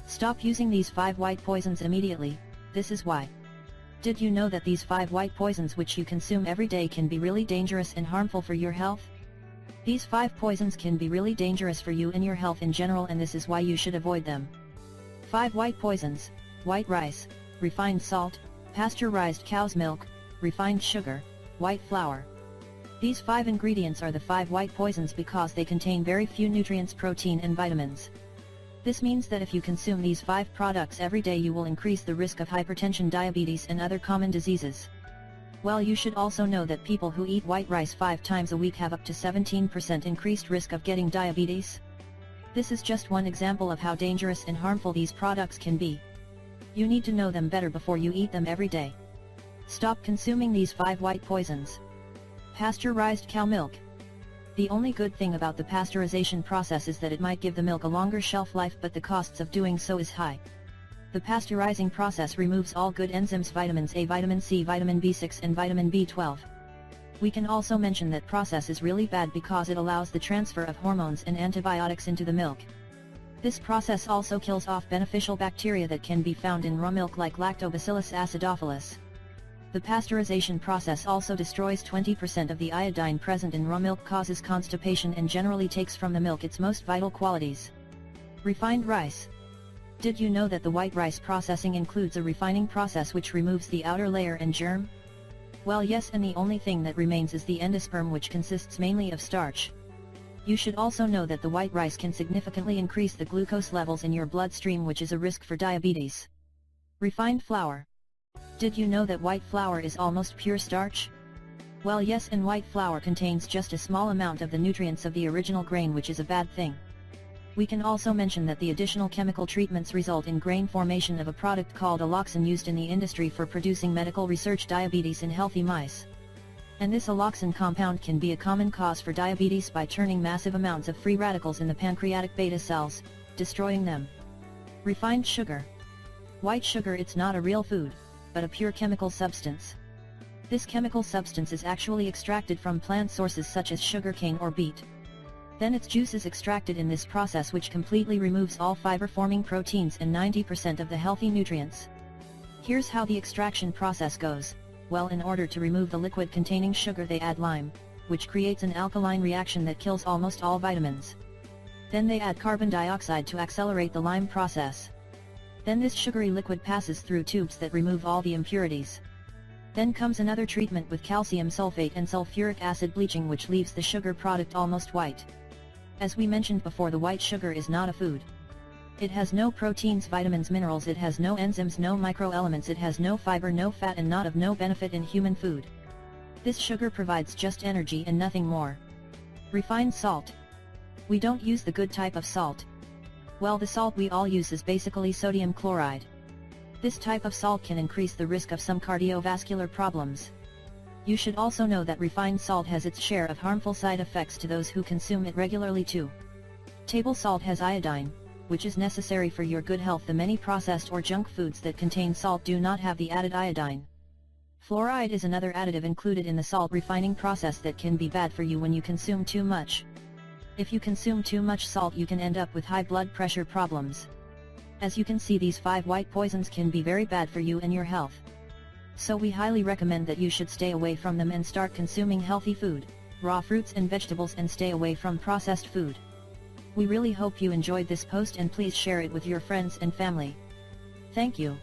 Stop using these 5 white poisons immediately. This is why. Did you know that these 5 white poisons which you consume every day can be really dangerous and harmful for your health? These 5 poisons can be really dangerous for you and your health in general, and this is why you should avoid them. 5 white poisons: white rice, refined salt, pasteurized cow's milk, refined sugar, white flour. These 5 ingredients are the 5 white poisons because they contain very few nutrients, protein and vitamins. This means that if you consume these 5 products every day, you will increase the risk of hypertension, diabetes and other common diseases. Well, you should also know that people who eat white rice 5 times a week have up to 17% increased risk of getting diabetes. This is just one example of how dangerous and harmful these products can be. You need to know them better before you eat them every day. Stop consuming these 5 white poisons. Pasteurized cow milk. The only good thing about the pasteurization process is that it might give the milk a longer shelf life, but the costs of doing so is high. The pasteurizing process removes all good enzymes, vitamins A, vitamin C, vitamin B6 and vitamin B12. We can also mention that process is really bad because it allows the transfer of hormones and antibiotics into the milk. This process also kills off beneficial bacteria that can be found in raw milk like Lactobacillus acidophilus. The pasteurization process also destroys 20% of the iodine present in raw milk, causes constipation and generally takes from the milk its most vital qualities. Refined rice. Did you know that the white rice processing includes a refining process which removes the outer layer and germ? Well, yes, and the only thing that remains is the endosperm, which consists mainly of starch. You should also know that the white rice can significantly increase the glucose levels in your bloodstream, which is a risk for diabetes. Refined flour. Did you know that white flour is almost pure starch? Well, yes, and white flour contains just a small amount of the nutrients of the original grain, which is a bad thing. We can also mention that the additional chemical treatments result in grain formation of a product called alloxan, used in the industry for producing medical research diabetes in healthy mice. And this alloxan compound can be a common cause for diabetes by turning massive amounts of free radicals in the pancreatic beta cells, destroying them. Refined sugar. White sugar, it's not a real food, but a pure chemical substance. This chemical substance is actually extracted from plant sources such as sugarcane or beet. Then its juice is extracted in this process, which completely removes all fiber-forming proteins and 90% of the healthy nutrients. Here's how the extraction process goes. Well, in order to remove the liquid containing sugar, they add lime, which creates an alkaline reaction that kills almost all vitamins. Then they add carbon dioxide to accelerate the lime process. Then this sugary liquid passes through tubes that remove all the impurities. Then comes another treatment with calcium sulfate and sulfuric acid bleaching, which leaves the sugar product almost white. As we mentioned before, the white sugar is not a food. It has no proteins, vitamins, minerals, it has no enzymes, no microelements, it has no fiber, no fat, and not of no benefit in human food. This sugar provides just energy and nothing more. Refined salt. We don't use the good type of salt. Well, the salt we all use is basically sodium chloride. This type of salt can increase the risk of some cardiovascular problems. You should also know that refined salt has its share of harmful side effects to those who consume it regularly too. Table salt has iodine, which is necessary for your good health. The many processed or junk foods that contain salt do not have the added iodine. Fluoride is another additive included in the salt refining process that can be bad for you when you consume too much. If you consume too much salt, you can end up with high blood pressure problems. As you can see, these 5 white poisons can be very bad for you and your health. So we highly recommend that you should stay away from them and start consuming healthy food, raw fruits and vegetables, and stay away from processed food. We really hope you enjoyed this post, and please share it with your friends and family. Thank you.